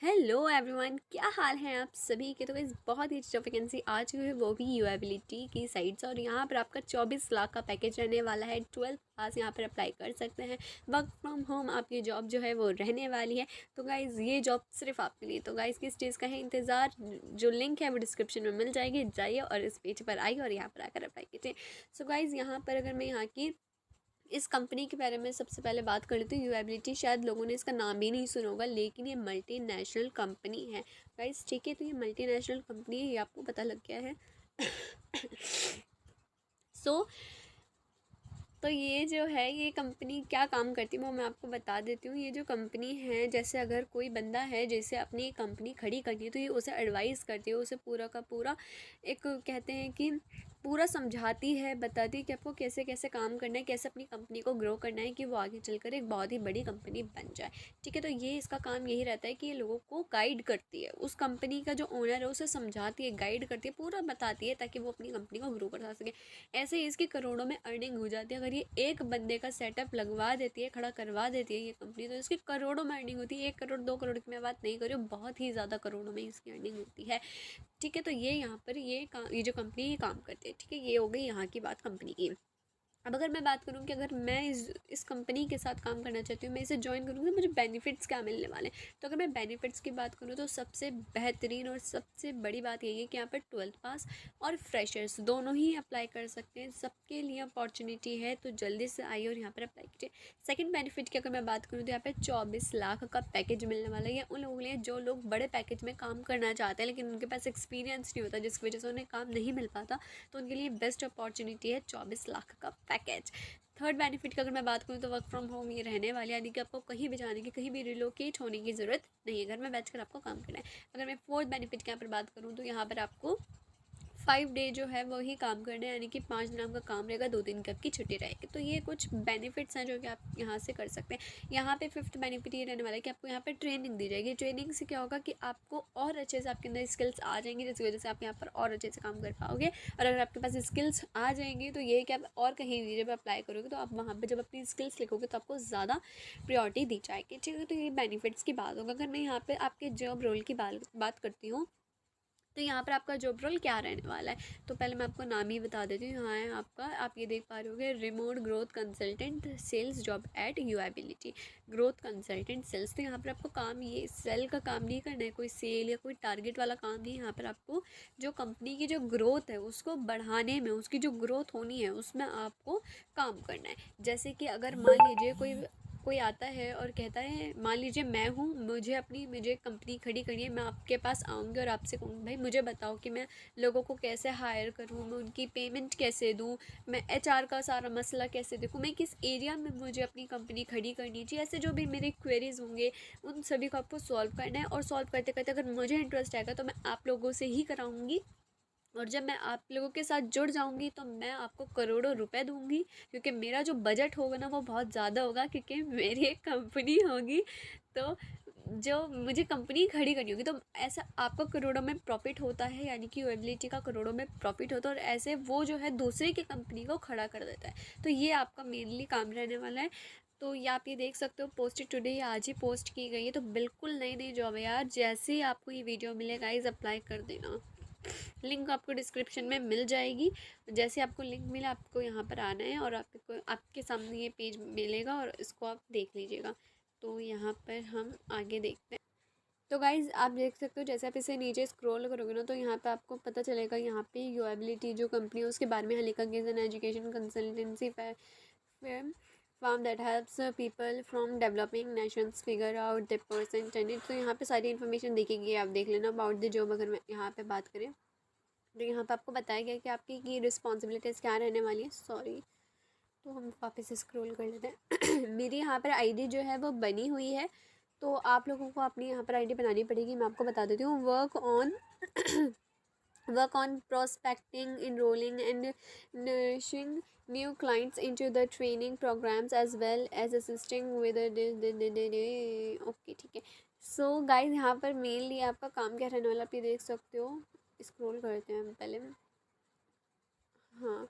Hello everyone, क्या हाल है आप सभी के। तो गाइस बहुत ही अच्छी वैकेंसी आ चुकी है, वो भी यूएबिलिटी की साइड से। और यहाँ पर आपका 24 लाख का पैकेज रहने वाला है। 12th पास यहाँ पर अप्लाई कर सकते हैं। वर्क फ्रॉम होम आपकी जॉब जो है वो रहने वाली है। तो गाइस ये जॉब सिर्फ आपके लिए। तो गाइस किस चीज़ का है इंतज़ार, जो लिंक है वो डिस्क्रिप्शन में मिल जाएगी, जाइए और इस पेज पर आइए और यहाँ पर आकर अप्लाई कीजिए। सो गाइस यहाँ पर अगर मैं यहाँ की इस कंपनी के बारे में सबसे पहले बात कर लेते हैं। यूएबिलिटी, शायद लोगों ने इसका नाम भी नहीं सुना होगा, लेकिन ये मल्टीनेशनल कंपनी है गाइस, ठीक है। तो ये मल्टीनेशनल कंपनी है, ये आपको पता लग गया है। सो तो ये जो है, ये कंपनी क्या काम करती है वो मैं आपको बता देती हूँ। ये जो कंपनी है, जैसे अगर कोई बंदा है जैसे अपनी कंपनी खड़ी करनी है, तो ये उसे एडवाइस करती है, उसे पूरा का पूरा एक कहते हैं कि पूरा समझाती है, बताती है कि आपको कैसे कैसे काम करना है, कैसे अपनी कंपनी को ग्रो करना है कि वो आगे चलकर एक बहुत ही बड़ी कंपनी बन जाए, ठीक है। तो ये इसका काम यही रहता है कि ये लोगों को गाइड करती है। उस कंपनी का जो ओनर है उसे समझाती है, गाइड करती है, पूरा बताती है, ताकि वो अपनी कंपनी को ग्रो कर सके। ऐसे ही इसकी करोड़ों में अर्निंग हो जाती है। अगर ये एक बंदे का सेटअप लगवा देती है, खड़ा करवा देती है ये कंपनी, तो इसकी करोड़ों में अर्निंग होती है। 1 करोड़ 2 करोड़ की मैं बात नहीं कर रही हूँ, बहुत ही ज़्यादा करोड़ों में इसकी अर्निंग होती है, ठीक है। तो ये यहाँ पर ये जो कंपनी ये काम करती है, ठीक है। ये हो गई यहाँ की बात कंपनी की। अब अगर मैं बात करूँ कि अगर मैं इस कंपनी के साथ काम करना चाहती हूँ, मैं इसे ज्वाइन करूँगी, तो मुझे बेनिफिट्स क्या मिलने वाले हैं। तो अगर मैं बेनिफिट्स की बात करूँ तो सबसे बेहतरीन और सबसे बड़ी बात यही है कि यहाँ पर 12th पास और फ्रेशर्स दोनों ही अप्लाई कर सकते हैं। सबके लिए अपॉर्चुनिटी है, तो जल्दी से आइए और यहाँ पर अप्लाई कीजिए। सेकंड बेनिफिट की अगर मैं बात करूँ तो यहाँ पर 24 लाख का पैकेज मिलने वाला है। उन लोगों के लिए जो लोग बड़े पैकेज में काम करना चाहते हैं, लेकिन उनके पास एक्सपीरियंस नहीं होता, जिसकी वजह से उन्हें काम नहीं मिल पाता, तो उनके लिए बेस्ट अपॉर्चुनिटी है 24 लाख का पैकेज। थर्ड बेनिफिट की अगर मैं बात करूँ तो वर्क फ्रॉम होम ये रहने वाले, यानी कि आपको कहीं भी जाने की, कहीं भी रिलोकेट होने की ज़रूरत नहीं है, घर में बैठकर आपको काम करना है। अगर मैं फोर्थ बेनिफिट की यहाँ पर बात करूँ तो यहाँ पर आपको 5 डे जो है वही काम करना है, यानी कि 5 दिन आपका काम रहेगा, 2 दिन की आपकी छुट्टी रहेगी। तो ये कुछ बेनिफिट्स हैं जो कि आप यहाँ से कर सकते हैं। यहाँ पे फिफ्थ बेनिफिट ये रहने वाला है कि आपको यहाँ पे ट्रेनिंग दी जाएगी। ट्रेनिंग से क्या होगा कि आपको और अच्छे से आपके अंदर स्किल्स आ जाएंगी, जिसकी वजह से आप यहाँ पर और अच्छे से काम कर पाओगे। और अगर आपके पास स्किल्स आ जाएंगी तो ये कि आप और कहीं भी जब अप्लाई करोगे तो आप वहाँ पर जब अपनी स्किल्स लिखोगे तो आपको ज़्यादा प्रियोरिटी दी जाएगी, ठीक है। तो ये बेनिफिट्स की बात होगा। अगर मैं यहाँ पर आपके जॉब रोल की बात करती हूँ, तो यहाँ पर आपका जॉब रोल क्या रहने वाला है, तो पहले मैं आपको नाम ही बता देती हूँ। यहाँ है आपका, आप ये देख पा रहे होगे, remote growth consultant sales job at Uability. Growth consultant sales, तो यहाँ पर आपको काम, ये सेल का काम नहीं करना है, कोई सेल या कोई टारगेट वाला काम नहीं। यहाँ पर आपको जो कंपनी की जो ग्रोथ है उसको बढ़ाने में, उसकी जो ग्रोथ होनी है उसमें आपको काम करना है। जैसे कि अगर मान लीजिए कोई कोई आता है और कहता है, मान लीजिए मैं हूँ, मुझे कंपनी खड़ी करनी है, मैं आपके पास आऊँगी और आपसे कहूँगी भाई मुझे बताओ कि मैं लोगों को कैसे हायर करूँ, मैं उनकी पेमेंट कैसे दूँ, मैं एचआर का सारा मसला कैसे देखूँ, मैं किस एरिया में मुझे अपनी कंपनी खड़ी करनी चाहिए। ऐसे जो भी मेरे क्वेरीज होंगे उन सभी को आपको सॉल्व करना है। और सॉल्व करते करते अगर मुझे इंटरेस्ट आएगा तो मैं आप लोगों से ही कराऊँगी, और जब मैं आप लोगों के साथ जुड़ जाऊंगी तो मैं आपको करोड़ों रुपए दूंगी, क्योंकि मेरा जो बजट होगा ना वो बहुत ज़्यादा होगा, क्योंकि मेरी एक कंपनी होगी। तो जो मुझे कंपनी खड़ी करनी होगी, तो ऐसा आपका करोड़ों में प्रॉफिट होता है, यानी कि यूएबिलिटी का करोड़ों में प्रॉफिट होता है, और ऐसे वो जो है दूसरे की कंपनी को खड़ा कर देता है। तो ये आपका मेनली काम रहने वाला है। तो ये आप ये देख सकते हो, पोस्टेड टुडे, आज ही पोस्ट की गई है। तो बिल्कुल नई नई जॉब है यार। जैसे ही आपको ये वीडियो मिलेगा इस अप्लाई कर देना, लिंक आपको डिस्क्रिप्शन में मिल जाएगी। जैसे आपको लिंक मिला, आपको यहाँ पर आना है और आपको आपके सामने ये पेज मिलेगा और इसको आप देख लीजिएगा। तो यहाँ पर हम आगे देखते हैं। तो गाइज़ आप देख सकते हो, जैसे आप इसे नीचे स्क्रॉल करोगे ना तो यहाँ पे आपको पता चलेगा, यहाँ पे यूएबिलिटी जो कंपनी है उसके बारे में लिखा गया है। Education consultancy firm that helps people from developing nations figure out the percent need। तो यहाँ पे सारी इन्फॉर्मेशन देखेंगे, आप देख लेना अबाउट द जॉब। अगर मैं यहाँ पे बात करें तो यहाँ पे आपको बताया गया कि आपकी की रिस्पॉन्सिबिलिटीज़ क्या रहने वाली है। सॉरी, तो हम वापस स्क्रॉल कर लेते हैं। मेरी यहाँ पर आईडी जो है वो बनी हुई है, तो आप लोगों को अपनी यहाँ पर आईडी बनानी पड़ेगी। मैं आपको बता देती हूँ। Work on prospecting, enrolling and nourishing new clients into the training programmes as well as assisting with okay, ठीक है। सो गाइज यहाँ पर मेनली आपका काम क्या रहने वाला, आप ये देख सकते हो। स्क्रॉल करते हैं हम पहले। हाँ,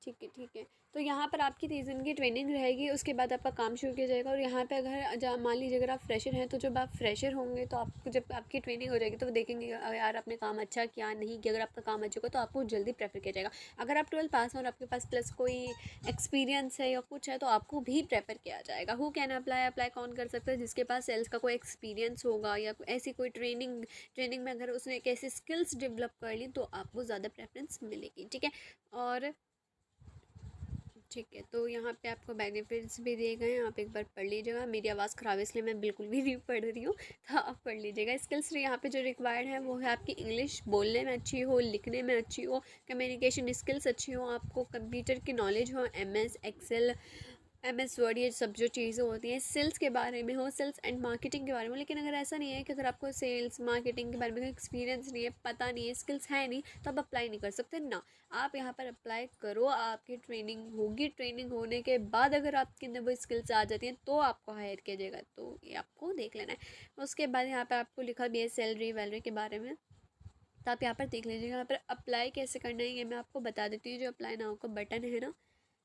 ठीक है, ठीक है। तो यहाँ पर आपकी 30 दिन की ट्रेनिंग रहेगी, उसके बाद आपका काम शुरू किया जाएगा। और यहाँ पे अगर मान लीजिए अगर आप फ्रेशर हैं, तो जब आप फ्रेशर होंगे तो आपको जब आपकी ट्रेनिंग हो जाएगी तो वो देखेंगे यार आपने काम अच्छा किया नहीं किया। अगर आपका काम अच्छा होगा तो आपको जल्दी प्रेफर किया जाएगा। अगर आप 12 पास हो और आपके पास प्लस कोई एक्सपीरियंस है या कुछ है तो आपको भी प्रेफर किया जाएगा। हु कैन अप्लाई, अप्लाई कौन कर सकता है? जिसके पास सेल्स का कोई एक्सपीरियंस होगा या ऐसी कोई ट्रेनिंग में अगर उसने एक ऐसी स्किल्स डेवलप कर ली तो आपको ज़्यादा प्रेफरेंस मिलेगी। ठीक है। और ठीक है, तो यहाँ पे आपको बेनिफिट्स भी दिए गए हैं, आप एक बार पढ़ लीजिएगा। मेरी आवाज़ ख़राब है इसलिए मैं बिल्कुल भी नहीं पढ़ रही हूँ, तो आप पढ़ लीजिएगा। स्किल्स यहाँ पे जो रिक्वायर्ड है वो है आपकी इंग्लिश बोलने में अच्छी हो, लिखने में अच्छी हो, कम्युनिकेशन स्किल्स अच्छी हो, आपको कंप्यूटर की नॉलेज हो, MS एक्सेल, MS वर्ड, ये सब जो चीज़ें होती हैं सेल्स के बारे में हो, सेल्स एंड मार्केटिंग के बारे में। लेकिन अगर ऐसा नहीं है कि अगर आपको सेल्स मार्केटिंग के बारे में कोई एक्सपीरियंस नहीं है, पता नहीं है, स्किल्स है नहीं, तो आप अप्लाई नहीं कर सकते ना। आप यहाँ पर अप्लाई करो, आपकी ट्रेनिंग होगी, ट्रेनिंग होने के बाद अगर आपके अंदर वो स्किल्स आ जाती हैं तो आपको हायर किया जाएगा। तो ये आपको देख लेना है। उसके बाद यहाँ पर आपको लिखा भी है सैलरी वैलरी के बारे में, तो आप यहाँ पर देख लीजिएगा। यहाँ पर अप्लाई कैसे करना है ये मैं आपको बता देती हूँ। जो अप्लाई नाउ का बटन है ना,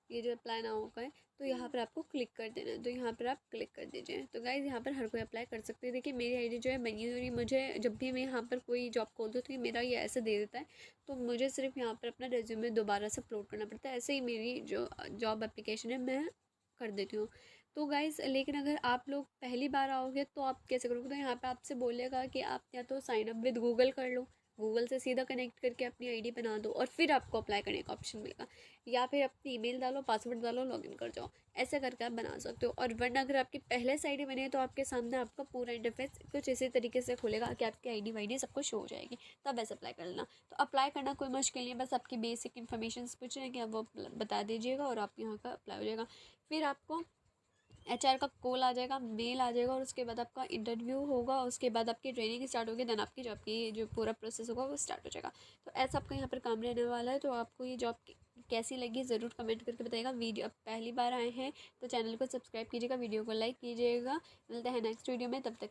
ये जो अप्लाई नाउ का है, तो यहाँ पर आपको क्लिक कर देना है। तो यहाँ पर आप क्लिक कर दीजिए। तो गाइज़ यहाँ पर हर कोई अप्लाई कर सकते हैं। देखिए मेरी आईडी जो है बनी हुई, मुझे जब भी मैं यहाँ पर कोई जॉब खोलती हूँ तो ये मेरा ये ऐसे दे देता है। तो मुझे सिर्फ यहाँ पर अपना रेज्यूमे दोबारा से अपलोड करना पड़ता है। ऐसे ही मेरी जो जॉब एप्लीकेशन है मैं कर देती हूँ। तो गाइज़ लेकिन अगर आप लोग पहली बार आओगे तो आप कैसे करोगे? तो यहाँ पर आपसे बोलेगा कि आप या तो साइन अप विद गूगल कर लो, गूगल से सीधा कनेक्ट करके अपनी आईडी बना दो और फिर आपको अप्लाई करने का ऑप्शन मिलेगा। या फिर अपनी ईमेल डालो, पासवर्ड डालो, लॉगिन कर जाओ। ऐसे करके आप बना सकते हो। और वरना अगर आपकी पहले से आईडी बनी है तो आपके सामने आपका पूरा इंटरफेस कुछ इसी तरीके से खुलेगा कि आपकी आईडी वाईडी सबको शो हो जाएगी, तब ऐसे अप्लाई कर लेना। तो अप्लाई करना कोई मुश्किल नहीं है, बस आपकी बेसिक इन्फॉर्मेशन पूछ रहे हैं कि आप वो बता दीजिएगा और आप यहाँ का अप्लाई हो जाएगा। फिर आपको HR का कॉल आ जाएगा, मेल आ जाएगा और उसके बाद आपका इंटरव्यू होगा। उसके बाद आपकी ट्रेनिंग स्टार्ट होगी, देन आपकी जॉब की जो पूरा प्रोसेस होगा वो स्टार्ट हो जाएगा। तो ऐसा आपका यहाँ पर काम रहने वाला है। तो आपको ये जॉब कैसी लगी ज़रूर कमेंट करके बताइएगा। वीडियो अब पहली बार आए हैं तो चैनल को सब्सक्राइब कीजिएगा, वीडियो को लाइक कीजिएगा। मिलते हैं नेक्स्ट वीडियो में, तब तक